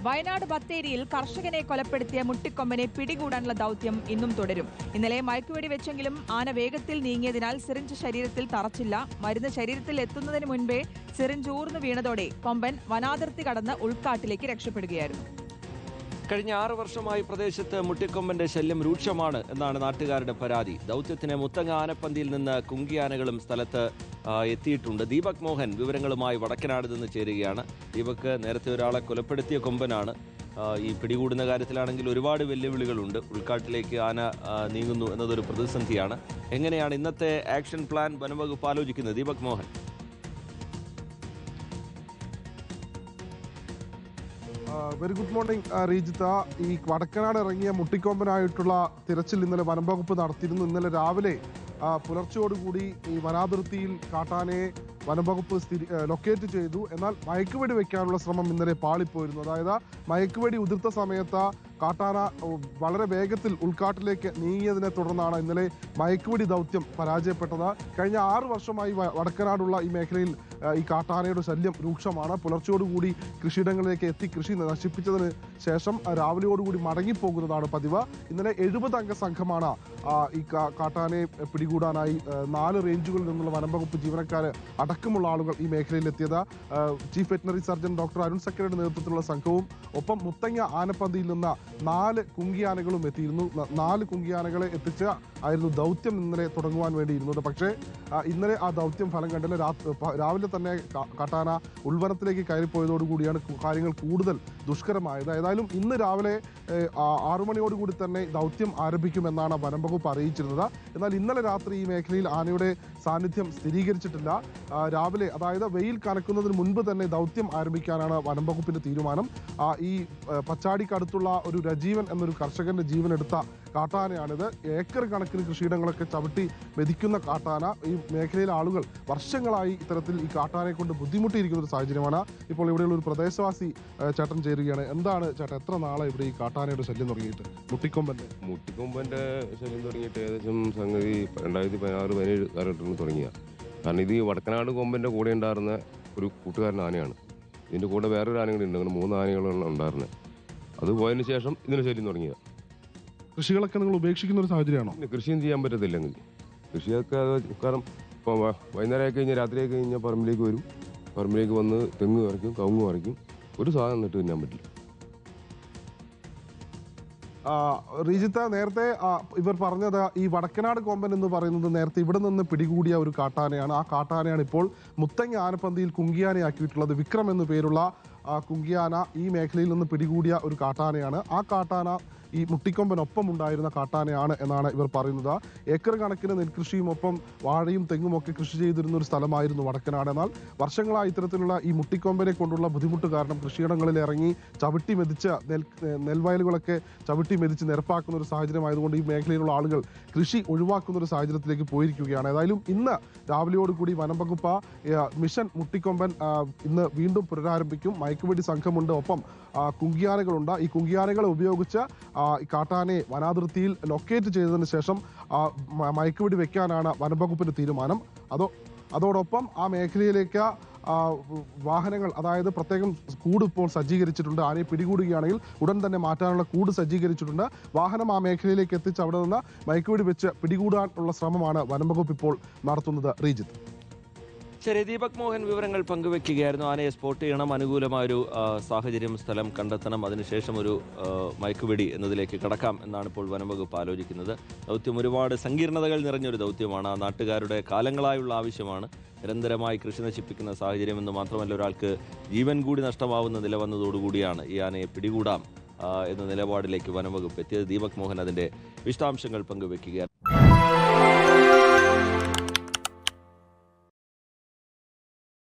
വയനാട് ബത്തേരിയിൽ കർഷകനെ കൊലപ്പെടുത്തിയ മുട്ടിക്കൊമ്പനെ പിടികൂടാനുള്ള ദൗത്യം ഇന്നും തുടരും. ഇന്നലെ മയക്കുവെടി വെച്ചെങ്കിലും ആന വേഗത്തിൽ നീങ്ങിയതിനാൽ സിറിഞ്ച് ശരീരത്തിൽ തറച്ചില്ല. മരുന്ന് ശരീരത്തിൽ എത്തുന്നതിന് മുൻപേ സിറിഞ്ച് ഊർന്നു വീണതോടെ കൊമ്പൻ വനാതിർത്തി കടന്ന് ഉൾക്കാട്ടിലേക്ക് രക്ഷപ്പെടുകയായിരുന്നു. കഴിഞ്ഞ 6 വർഷമായി പ്രദേശത്ത് മുട്ടിക്കൊമ്പന്റെ ശല്യം രൂക്ഷമാണ് എന്നാണ് നാട്ടുകാരുടെ പരാതി. ദൗത്യത്തിന് മുത്തങ്ങ ആനപ്പന്തിയിൽ നിന്ന് കുങ്കിയാനകളും സ്ഥലത്ത് എത്തിയിട്ടുണ്ട്. ദീപക് മോഹൻ വിവരങ്ങളുമായി വടക്കനാട് നിന്ന് ചേരുകയാണ്. ദീപക്, നേരത്തെ ഒരാളെ കൊലപ്പെടുത്തിയ കൊമ്പനാണ്. ഈ പിടികൂടുന്ന കാര്യത്തിലാണെങ്കിൽ ഒരുപാട് വെല്ലുവിളികളുണ്ട്. ഉൾക്കാട്ടിലേക്ക് ആന നീങ്ങുന്നു എന്നതൊരു പ്രതിസന്ധിയാണ്. എങ്ങനെയാണ് ഇന്നത്തെ ആക്ഷൻ പ്ലാൻ വനംവകുപ്പ് ആലോചിക്കുന്നത്? Deepak Mohan. Very good morning Rejitha. ഈ വടക്കനാട് ഇറങ്ങിയ മുട്ടിക്കൊമ്പനായിട്ടുള്ള തിരച്ചിൽ ഇന്നലെ വനംവകുപ്പ് നടത്തിയിരുന്നു. ഇന്നലെ രാവിലെ പുലർച്ചയോടുകൂടി ഈ വനാതിർത്തിയിൽ കാട്ടാനയെ വനംവകുപ്പ് ലൊക്കേറ്റ് ചെയ്തു. എന്നാൽ മയക്കുവെടി വെക്കാനുള്ള ശ്രമം ഇന്നലെ പാളിപ്പോയിരുന്നു. അതായത് മയക്കുവെടി ഉതിർത്ത സമയത്ത് കാട്ടാന വളരെ വേഗത്തിൽ ഉൾക്കാട്ടിലേക്ക് നീങ്ങിയതിനെ തുടർന്നാണ് ഇന്നലെ മയക്കുവെടി ദൗത്യം പരാജയപ്പെട്ടത്. കഴിഞ്ഞ 6 വർഷമായി വടക്കനാടുള്ള ഈ മേഖലയിൽ ഈ കാട്ടാനയുടെ ശല്യം രൂക്ഷമാണ്. പുലർച്ചയോടുകൂടി കൃഷിയിടങ്ങളിലേക്ക് എത്തി കൃഷി നശിപ്പിച്ചതിന് ശേഷം രാവിലെയോടുകൂടി മടങ്ങിപ്പോകുന്നതാണ് പതിവ്. ഇന്നലെ 70 അംഗ സംഘമാണ് ഈ കാട്ടാനയെ പിടികൂടാനായി 4 റേഞ്ചുകളിൽ നിന്നുള്ള വനംവകുപ്പ് ജീവനക്കാർ അടക്കമുള്ള ആളുകൾ ഈ മേഖലയിൽ എത്തിയത്. Chief veterinary surgeon doctor Arun സക്കരയുടെ നേതൃത്വത്തിലുള്ള സംഘവും ഒപ്പം മുത്തങ്ങ ആനപ്പന്തിയിൽ നിന്ന് 4 കുങ്കിയാനകളും എത്തിയിരുന്നു. 4 കുങ്കിയാനകളെ എത്തിച്ച് ആയിരുന്നു ദൗത്യം ഇന്നലെ തുടങ്ങുവാൻ വേണ്ടിയിരുന്നത്. പക്ഷേ ഇന്നലെ ആ ദൗത്യം ഫലം കണ്ടില്ല. രാവിലെ തന്നെ കാട്ടാന ഉൾവനത്തിലേക്ക് കയറിപ്പോയതോടുകൂടിയാണ് കാര്യങ്ങൾ കൂടുതൽ ദുഷ്കരമായത്. ഏതായാലും ഇന്ന് രാവിലെ 6 മണിയോടുകൂടി തന്നെ ദൗത്യം ആരംഭിക്കുമെന്നാണ് വനംവകുപ്പ് അറിയിച്ചിരുന്നത്. എന്നാൽ ഇന്നലെ രാത്രി ഈ മേഖലയിൽ ആനയുടെ സാന്നിധ്യം സ്ഥിരീകരിച്ചിട്ടില്ല. രാവിലെ, അതായത് വെയിൽ കനക്കുന്നതിന് മുൻപ് തന്നെ ദൗത്യം ആരംഭിക്കാനാണ് വനംവകുപ്പിന്റെ തീരുമാനം. ഈ പച്ചാടിക്കടുത്തുള്ള ഒരു രജീവൻ എന്നൊരു കർഷകന്റെ ജീവനെടുത്ത കാട്ടാനയാണിത്. ഏക്കർ കണക്കിന് കൃഷിയിടങ്ങളൊക്കെ ചവിട്ടി മെതിക്കുന്ന കാട്ടാന. ഈ മേഖലയിലെ ആളുകൾ വർഷങ്ങളായി ഇത്തരത്തിൽ ഈ കാട്ടാനയെ കൊണ്ട് ബുദ്ധിമുട്ടിയിരിക്കുന്ന ഒരു സാഹചര്യമാണ്. ഇപ്പോൾ ഇവിടെയുള്ള ഒരു പ്രദേശവാസി ചേട്ടൻ ചേരുകയാണ്. എന്താണ് ചേട്ടൻ, എത്ര നാളെ ഇവിടെ ഈ കാട്ടാനയുടെ ശല്യം തുടങ്ങിയിട്ട്? മുട്ടിക്കൊമ്പന്റെ ശല്യം തുടങ്ങിയിട്ട് ഏകദേശം സംഗതി 2016-17 കാലഘട്ടത്തിൽ തുടങ്ങിയ. കാരണം ഇത് വടക്കനാട് കൊമ്പന്റെ കൂടെ ഉണ്ടായിരുന്ന ഒരു കൂട്ടുകാരൻ ആനയാണ്. ഇതിന്റെ കൂടെ വേറൊരു ആനയും കൂടി ഉണ്ട്. അങ്ങനെ 3 ആനകളാണ് ഉണ്ടായിരുന്നത്. അത് പോയതിനു ശേഷം ഇതിന് ശല്യം തുടങ്ങിയത്. കൃഷികളൊക്കെ നിങ്ങൾ ഉപേക്ഷിക്കുന്ന ഒരു സാഹചര്യമാണോ? കൃഷിയും ചെയ്യാൻ പറ്റത്തില്ലെങ്കിൽ കൃഷിയൊക്കെ, കാരണം ഇപ്പോൾ വൈകുന്നേരമായി കഴിഞ്ഞാൽ രാത്രിയായി കഴിഞ്ഞാൽ പറമ്പിലേക്ക് വരും. പറമ്പിലേക്ക് വന്ന് തെങ്ങ് പറിക്കും, കവുങ്ങ് പറിക്കും. ഒരു സാധനം നട്ട് തിന്നാൻ പറ്റില്ല. റീജിത്ത, നേരത്തെ ഇവർ പറഞ്ഞത് ഈ വടക്കനാട് കൊമ്പൻ എന്ന് പറയുന്നത് നേരത്തെ ഇവിടെ നിന്ന് പിടികൂടിയ ഒരു കാട്ടാനയാണ്. ആ കാട്ടാനയാണ് ഇപ്പോൾ മുത്തങ്ങ ആനപ്പന്തിയിൽ കുങ്കിയാനയാക്കിയിട്ടുള്ളത്. വിക്രം എന്നു പേരുള്ള കുങ്കിയാന ഈ മേഖലയിൽ നിന്ന് പിടികൂടിയ ഒരു കാട്ടാനയാണ്. ആ കാട്ടാന ഈ മുട്ടിക്കൊമ്പനൊപ്പം ഉണ്ടായിരുന്ന കാട്ടാനയാണ് എന്നാണ് ഇവർ പറയുന്നത്. ഏക്കർ കണക്കിന് നെൽകൃഷിയും ഒപ്പം വാഴയും തെങ്ങും ഒക്കെ കൃഷി ചെയ്തിരുന്ന ഒരു സ്ഥലമായിരുന്നു വടക്കനാട്. എന്നാൽ വർഷങ്ങളായി ഇത്തരത്തിലുള്ള ഈ മുട്ടിക്കൊമ്പനെ കൊണ്ടുള്ള ബുദ്ധിമുട്ട് കാരണം കൃഷിയിടങ്ങളിൽ ഇറങ്ങി ചവിട്ടി മെതിച്ച് നെൽവയലുകളൊക്കെ ചവിട്ടി മെതിച്ച് നിരപ്പാക്കുന്ന ഒരു സാഹചര്യമായതുകൊണ്ട് ഈ മേഖലയിലുള്ള ആളുകൾ കൃഷി ഒഴിവാക്കുന്ന ഒരു സാഹചര്യത്തിലേക്ക് പോയിരിക്കുകയാണ്. ഏതായാലും ഇന്ന് രാവിലെയോടുകൂടി വനംവകുപ്പ് മിഷൻ മുട്ടിക്കൊമ്പൻ ഇന്ന് വീണ്ടും പുനരാരംഭിക്കും. മയക്കുവെടി സംഘമുണ്ട്, ഒപ്പം കുങ്കിയാനകളുണ്ട്. ഈ കുങ്കിയാനകളെ ഉപയോഗിച്ച് കാട്ടാനയെ വനാതിർത്തിയിൽ ലൊക്കേറ്റ് ചെയ്തതിന് ശേഷം മയക്കുവെടി വെക്കാനാണ് വനംവകുപ്പിന്റെ തീരുമാനം. അതോടൊപ്പം ആ മേഖലയിലേക്ക് വാഹനങ്ങൾ, അതായത് പ്രത്യേകം കൂട് ഇപ്പോൾ സജ്ജീകരിച്ചിട്ടുണ്ട്. ആനയെ പിടികൂടുകയാണെങ്കിൽ ഉടൻ തന്നെ മാറ്റാനുള്ള കൂട് സജ്ജീകരിച്ചിട്ടുണ്ട്. വാഹനം ആ മേഖലയിലേക്ക് എത്തിച്ച് അവിടെ നിന്ന് മയക്കുവെടി വെച്ച് പിടികൂടാനുള്ള ശ്രമമാണ് വനംവകുപ്പ് ഇപ്പോൾ നടത്തുന്നത്. റീജിത്ത്. ശരി, ദീപക് മോഹൻ വിവരങ്ങൾ പങ്കുവെക്കുകയായിരുന്നു. ആനയെ സ്പോട്ട് ചെയ്യണം, അനുകൂലമായൊരു സാഹചര്യം, സ്ഥലം കണ്ടെത്തണം, അതിനുശേഷം ഒരു മയക്കുവെടി എന്നതിലേക്ക് കടക്കാം എന്നാണ് ഇപ്പോൾ വനംവകുപ്പ് ആലോചിക്കുന്നത്. ദൗത്യം ഒരുപാട് സങ്കീർണതകൾ നിറഞ്ഞൊരു ദൗത്യമാണ്. നാട്ടുകാരുടെ കാലങ്ങളായുള്ള ആവശ്യമാണ്. നിരന്തരമായി കൃഷി നശിപ്പിക്കുന്ന സാഹചര്യമെന്ന് മാത്രമല്ല, ഒരാൾക്ക് ജീവൻ കൂടി നഷ്ടമാവുന്ന നില വന്നതോടുകൂടിയാണ് ഈ ആനയെ പിടികൂടാം എന്ന നിലപാടിലേക്ക് വനംവകുപ്പ് എത്തിയത്. ദീപക് മോഹൻ അതിൻ്റെ വിശദാംശങ്ങൾ പങ്കുവെക്കുകയാണ്.